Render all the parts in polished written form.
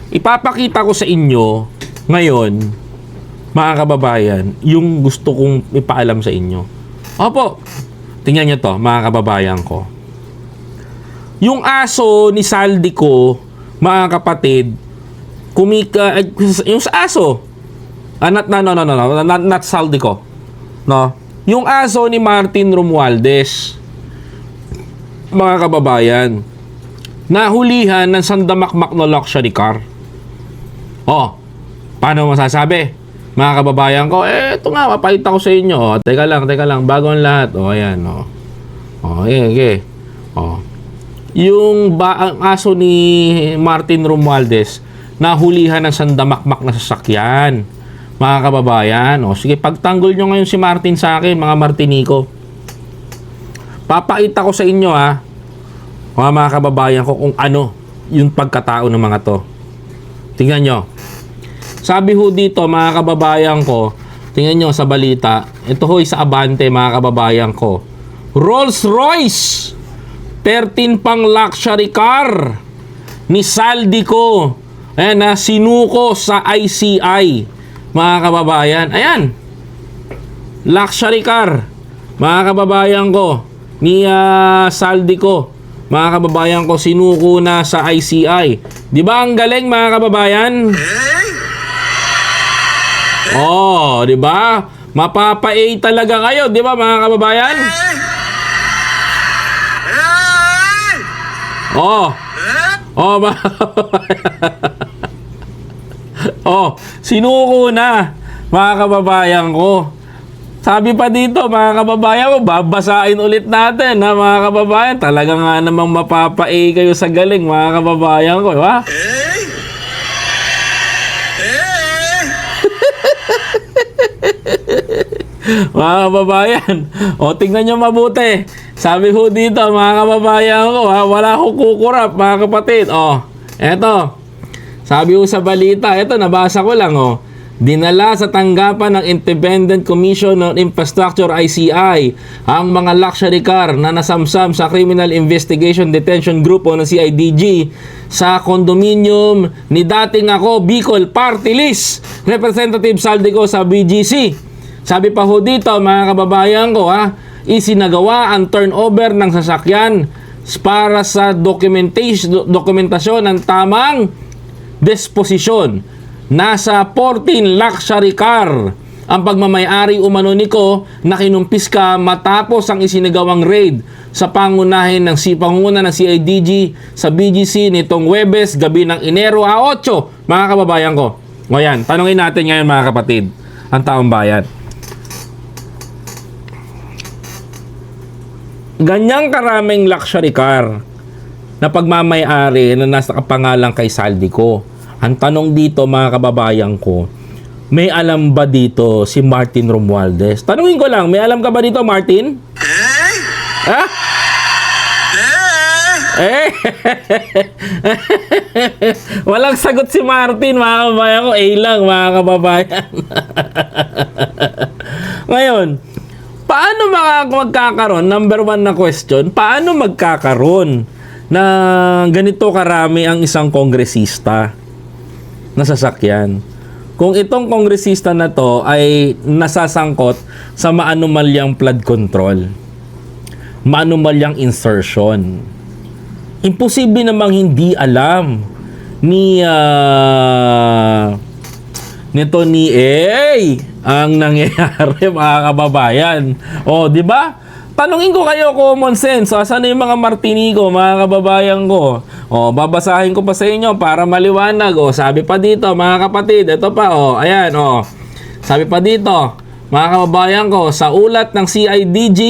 ipapakita ko sa inyo ngayon, mga kababayan, yung gusto kong ipaalam sa inyo. Opo, tingnan nyo to, mga kababayan ko. Yung aso ni Saldico, mga kapatid, yung aso, not Saldico, no? Yung aso ni Martin Romualdez, mga kababayan, nahulihan ng sandamakmak na luxury car. Oh, paano masasabi? Mga kababayan ko, ito nga, mapakita ko sa inyo. Oh, teka lang, bago ang lahat. Oh, ayan, oh. Oh, okay. Oh. Yung ang aso ni Martin Romualdez, nahulihan ng sandamakmak na sasakyan. Mga kababayan, oh, sige, pagtanggol nyo ngayon si Martin sa akin, mga Martinico. Papakita ko sa inyo, mga kababayan ko, kung ano yung pagkatao ng mga to. Tingnan nyo. Sabi ho dito, mga kababayan ko, tingnan nyo sa balita, ito ho sa Abante, mga kababayan ko. Rolls Royce, 13 pang luxury car ni Saldico. Ayan na, sinuko sa ICI, mga kababayan. Ayan, luxury car, mga kababayan ko, ni Saldico. Mga kababayan ko, sinuko na sa ICI. Di ba ang galing, mga kababayan? Oh, di ba? Mapapa-A talaga kayo, di ba, mga kababayan? Oh. Oh, mga kababayan. Oh, sinuko na, mga kababayan ko. Sabi pa dito, mga kababayan ko, babasahin ulit natin, mga kababayan. Talaga nga namang mapapa-A kayo sa galing, mga kababayan ko, ha? Mga kababayan, o tingnan nyo mabuti. Sabi ho dito, mga kababayan ko, wala ho kukurap, mga kapatid. O, eto, sabi ho sa balita, eto, nabasa ko lang, dinala sa tanggapan ng Independent Commission on Infrastructure ICI ang mga luxury car na nasamsam sa Criminal Investigation Detention Group o ng CIDG sa kondominium ni dating Bicol Party List Representative Saldico sa BGC. Sabi pa ho dito, mga kababayan ko, isinagawa ang turnover ng sasakyan para sa dokumentasyon ng tamang disposisyon. Nasa 14 luxury car ang pagmamayari umano niko na kinumpiska matapos ang isinagawang raid sa pangunguna ng CIDG sa BGC nitong Huwebes, gabi ng Enero 8, mga kababayan ko. O yan, tanungin natin ngayon, mga kapatid, ang taong bayan. Ganyang karaming luxury car na pagmamayari na nasa kapangalan kay Saldico. Ang tanong dito, mga kababayan ko, may alam ba dito si Martin Romualdez? Tanungin ko lang, may alam ka ba dito, Martin? Ha? Walang sagot si Martin, mga kababayan ko. lang, mga kababayan. Ngayon, paano magkakaroon, number one na question, paano magkakaroon na ganito karami ang isang kongresista na sasakyan? Kung itong kongresista na to ay nasasangkot sa maanumalyang flood control, maanumalyang insertion, imposible namang hindi alam ni nito ni ang nangyayari, mga kababayan. O, di ba? Tanungin ko kayo, common sense. Saan na yung mga Martinico, mga kababayan ko? O, babasahin ko pa sa inyo para maliwanag. O, sabi pa dito, mga kapatid, ito pa, ayan, sabi pa dito, mga kababayan ko, sa ulat ng CIDG,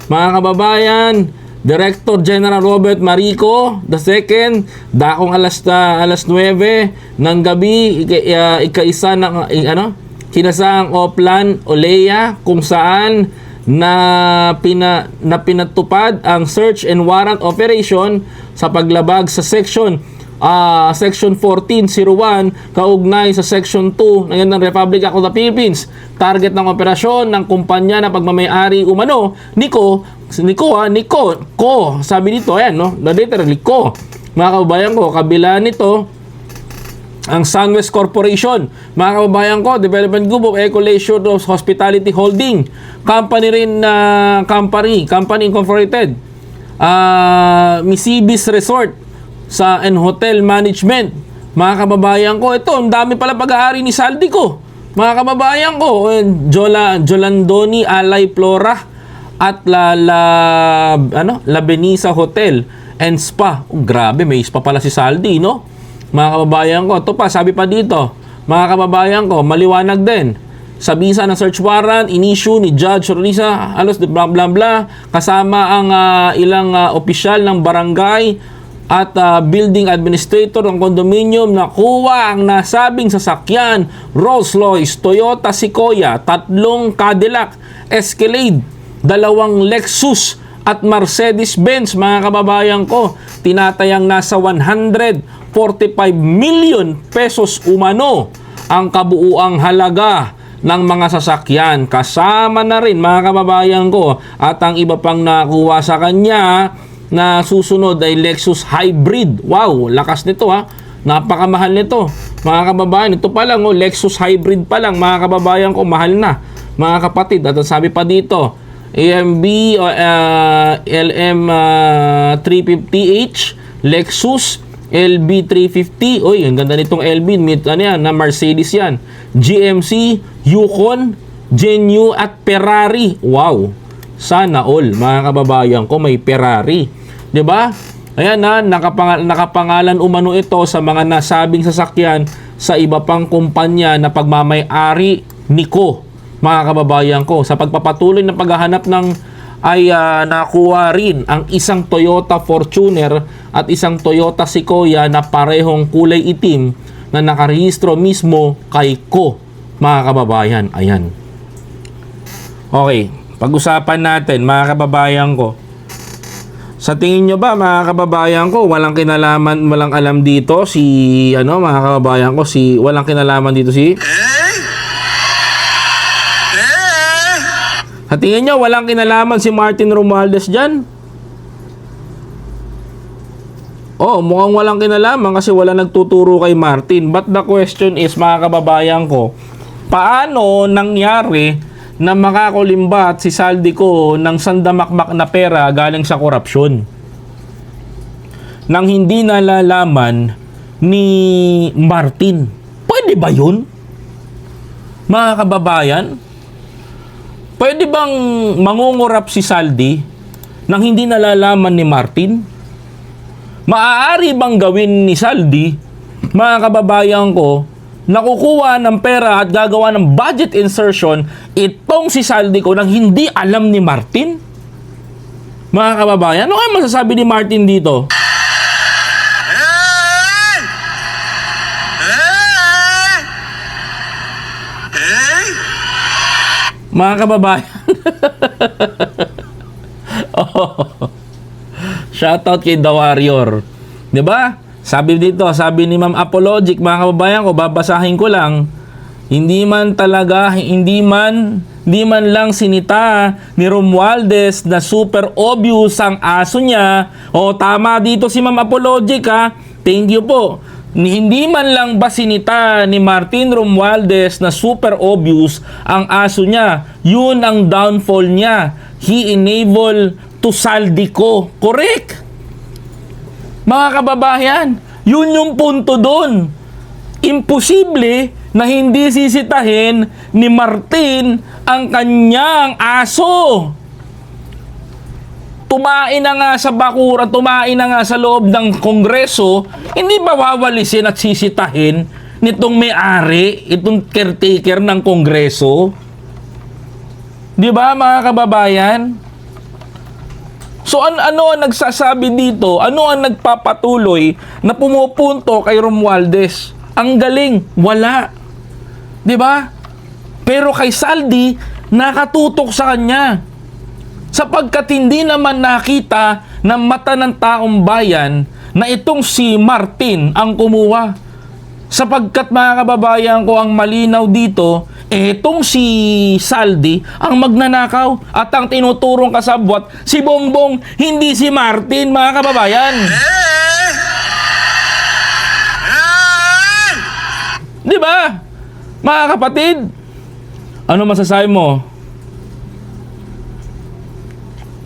mga kababayan, Director General Robert Marico II, dakong alas 9 ng gabi, ika-isa ng kinasahang Oplan Olea, kung saan pinatupad ang search and warrant operation sa paglabag sa Section 1401 kaugnay sa Section 2 ng Republic Act of the Philippines. Target ng operasyon ng kumpanya na pagmamayari umano Nico, sabi dito, ayan, literally, mga kababayan ko, kabila nito, ang Sunwest Corporation, mga kababayan ko, Development Group of Eco Leisure Hospitality Holding, company rin na company incorporated, Misibis Resort sa and Hotel Management, mga kababayan ko. Ito, ang dami pala pag-aari ni Saldico, mga kababayan ko. Jolandoni Alay Flora at La Benisa Hotel and Spa. Oh, grabe, may spa pala si Saldi, no? Mga kababayan ko, ito pa, sabi pa dito, mga kababayan ko, maliwanag din. Sa bisa ng search warrant, in-issue ni Judge Risa, blah blah blah, kasama ang ilang opisyal ng barangay at building administrator ng condominium na kuha ang nasabing sasakyan, Rolls-Royce, Toyota Sequoia, 3 Cadillac, Escalade, 2 Lexus at Mercedes-Benz, mga kababayan ko, tinatayang nasa 145 million pesos umano ang kabuuang halaga ng mga sasakyan. Kasama na rin, mga kababayan ko, at ang iba pang nakuha sa kanya na susunod ay Lexus Hybrid. Wow, lakas nito ha. Napakamahal nito, mga kababayan. Ito pa lang, Lexus Hybrid pa lang, mga kababayan ko, mahal na, mga kapatid. At sabi pa dito, AMB LM 350H, Lexus LB 350. Uy, ang ganda nitong LB. Ano yan? Na Mercedes yan. GMC, Yukon, Genyu at Ferrari. Wow. Sana all, mga kababayan ko, may Ferrari. 'Di ba? Ayan na, nakapangalan umano ito sa mga nasabing sasakyan sa iba pang kumpanya na pagmamay-ari ni Ko, mga kababayan ko. Sa pagpapatuloy ng paghahanap ay nakuha rin ang isang Toyota Fortuner at isang Toyota Sequoia na parehong kulay itim na nakarehistro mismo kay Ko, mga kababayan. Ayan. Okay, pag-usapan natin, mga kababayan ko. Sa tingin nyo ba, mga kababayan ko, walang kinalaman, walang alam dito mga kababayan ko, walang kinalaman dito Sa tingin nyo, walang kinalaman si Martin Romualdez dyan? Mukhang walang kinalaman kasi wala nagtuturo kay Martin. But the question is, mga kababayan ko, paano nangyari na makakulimbat si Saldico ng sandamakmak na pera galing sa korupsyon nang hindi nalalaman ni Martin? Pwede ba yun, mga kababayan? Pwede bang mangungurap si Saldi nang hindi nalalaman ni Martin? Maaari bang gawin ni Saldi, mga kababayan ko, nakukuha ng pera at gagawa ng budget insertion itong si Saldico nang hindi alam ni Martin? Mga kababayan, ano kaya masasabi ni Martin dito? Mga kababayan. Shoutout kay The Warrior. 'Di ba? Sabi ni Ma'am Apologic, mga kababayan ko, babasahin ko lang. Hindi man lang sinita ni Romualdez na super obvious ang aso niya. Tama dito si Ma'am Apologic ha. Thank you po. Hindi man lang ba sinita ni Martin Romualdez na super obvious ang aso niya. Yun ang downfall niya. He enabled to Saldico. Correct. Mga kababayan, yun yung punto doon. Imposible na hindi sisitahin ni Martin ang kanyang aso. Tumain na nga sa bakura, tumain na nga sa loob ng Kongreso, hindi ba wawalisin at sisitahin nitong may-ari, itong caretaker ng Kongreso? Di ba, mga kababayan? So ano ang nagsasabi dito? Ano ang nagpapatuloy na pumupunto kay Romualdez? Ang galing, wala. 'Di ba? Pero kay Saldi nakatutok sa kanya. Sapagkat hindi naman nakita ng mata ng taong bayan na itong si Martin ang kumuha. Sapagkat, mga kababayan ko, ang malinaw dito, itong si Saldi ang magnanakaw at ang tinuturong kasabwat si Bongbong, hindi si Martin, mga kababayan. mga kapatid, ano masasabi mo?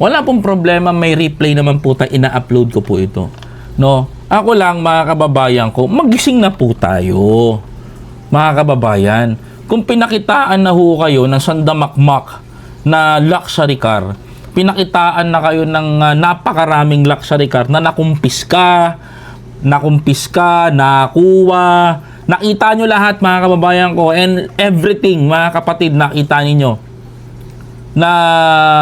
Wala pong problema, may replay naman po tayo, ina-upload ko po ito. No? Ako lang, mga kababayan ko, magising na po tayo. Mga kababayan, kung pinakitaan na ho kayo ng sandamakmak na luxury car, pinakitaan na kayo ng napakaraming luxury car na nakumpiska, nakuha, nakita nyo lahat mga kababayan ko, and everything mga kapatid, nakita ninyo na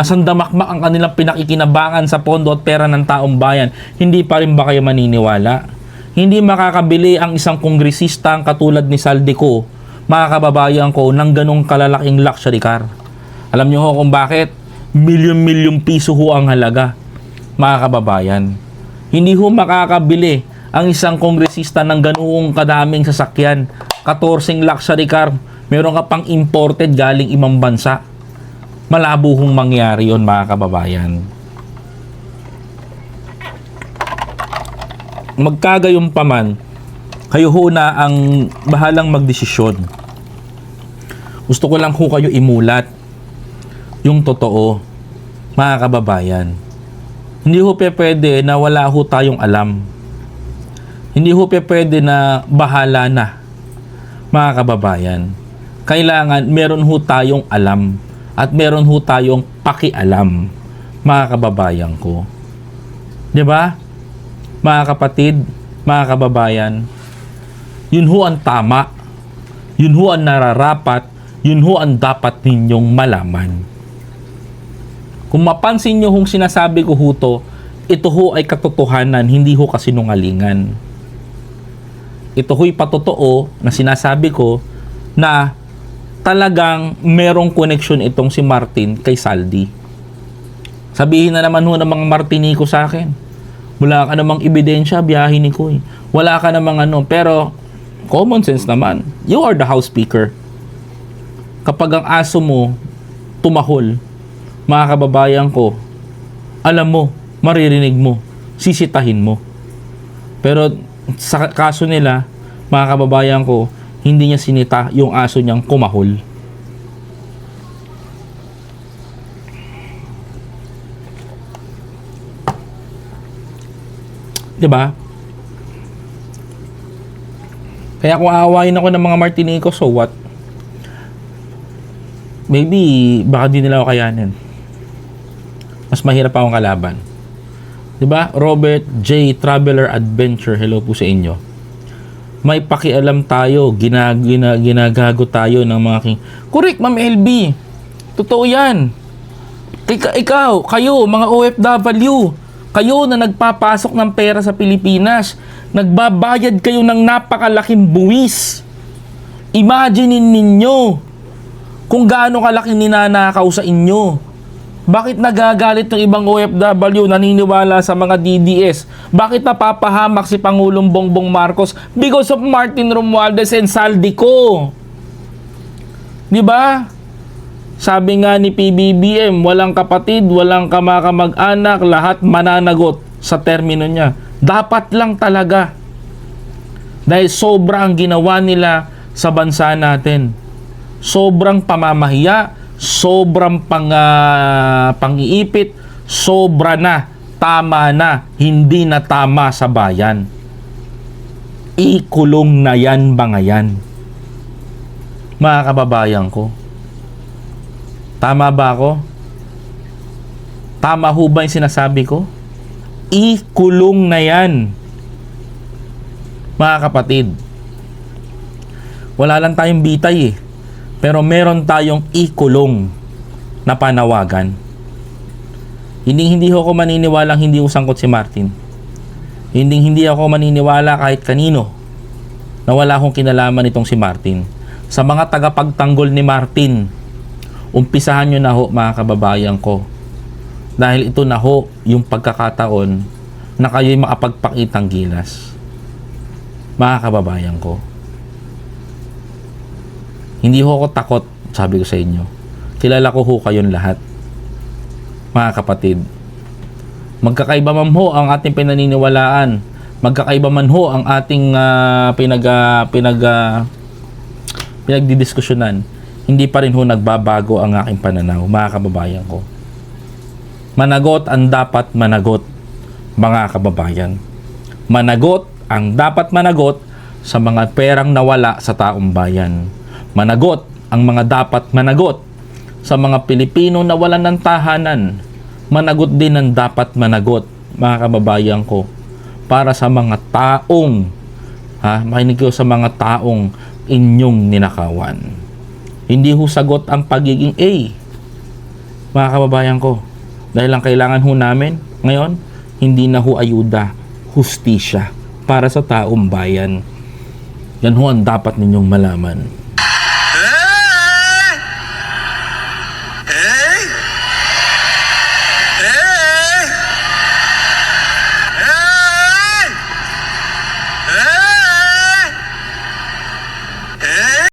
sandamakmak ang kanilang pinakikinabangan sa pondo at pera ng taong bayan, hindi pa rin ba kayo maniniwala? Hindi makakabili ang isang kongresista katulad ni Saldico, mga kababayan ko, ng ganong kalalaking luxury car. Alam nyo ho kung bakit? Milyon-milyong piso ho ang halaga, mga kababayan. Hindi ho makakabili ang isang kongresista ng ganoong kadaming sasakyan. 14 luxury car, meron ka pang imported galing ibang bansa. Malabo hong mangyari yon mga kababayan. Magkagayon pa man, kayo ho na ang bahalang magdesisyon. Gusto ko lang ho kayo imulat yung totoo, mga kababayan. Hindi ho pwede na wala ho tayong alam. Hindi ho pwede na bahala na, mga kababayan. Kailangan meron ho tayong alam at meron ho tayong pakialam, mga kababayan ko. 'Di ba? Mga kapatid, mga kababayan, yun ho ang tama. Yun ho ang nararapat. Yun ho ang dapat ninyong malaman. Kung mapansin nyo hong sinasabi ko ho to, ito ho ay katotohanan, hindi ho kasinungalingan. Ito ho'y patotoo na sinasabi ko na talagang merong connection itong si Martin kay Saldi. Sabihin na naman ho ng mga Martinico sa akin, wala ka namang ebidensya, biyahe ni Koy. Wala ka namang pero common sense naman. You are the house speaker. Kapag ang aso mo tumahol, mga kababayan ko, alam mo, maririnig mo, sisitahin mo. Pero sa kaso nila, mga kababayan ko, hindi niya sinita yung aso niyang kumahol. Diba? Kaya kung aawayin ako ng mga Martinico, so what? Maybe, baka di nila ako kayanin. Mas mahirap pa akong kalaban. Diba? Robert J. Traveler Adventure, hello po sa inyo. May pakialam tayo, ginagago tayo ng mga king. Correct, Ma'am LB. Totoo yan. Ikaw, kayo, mga OFW, kayo na nagpapasok ng pera sa Pilipinas, nagbabayad kayo ng napakalaking buwis. Imaginin ninyo kung gaano kalaki ninanakaw sa inyo. Bakit nagagalit ng ibang OFW naniniwala sa mga DDS? Bakit napapahamak si Pangulong Bongbong Marcos? Because of Martin Romualdez and Saldico. Di ba? Sabi nga ni PBBM, walang kapatid, walang kamag-anak, lahat mananagot sa termino niya. Dapat lang talaga. Dahil sobra ang ginawa nila sa bansa natin. Sobrang pamamahiya, sobrang pang-iipit, sobra na, tama na, hindi na tama sa bayan. Ikulong na yan ba ngayon? Mga kababayan ko, tama ba ako? Tama ho ba yung sinasabi ko? Ikulong na yan. Mga kapatid, wala lang tayong bitay eh. Pero meron tayong ikulong na panawagan. Hindi ako maniniwalang hindi usangkot si Martin. Hindi ako maniniwala kahit kanino na wala akong kinalaman itong si Martin. Sa mga tagapagtanggol ni Martin, umpisahan nyo na ho mga kababayan ko. Dahil ito na ho yung pagkakataon na kayo'y makapagpakitang gilas. Mga kababayan ko. Hindi ho ako takot, sabi ko sa inyo. Kilala ko ho kayong lahat. Mga kapatid. Magkakaiba man ho ang ating pinaniniwalaan. Magkakaiba man ho ang ating pinagdidiskusyonan, hindi pa rin ho nagbabago ang aking pananaw, mga kababayan ko. Managot ang dapat managot, mga kababayan. Managot ang dapat managot sa mga perang nawala sa taong bayan. Managot ang mga dapat managot sa mga Pilipino na walan ng tahanan. Managot din ang dapat managot, mga kababayan ko, para sa mga taong, makinig kayo sa mga taong inyong ninakawan. Hindi ho sagot ang pagiging A, mga kababayan ko. Dahil ang kailangan ho namin ngayon, hindi na ho ayuda, hustisya para sa taong bayan. Yan ho ang dapat ninyong malaman.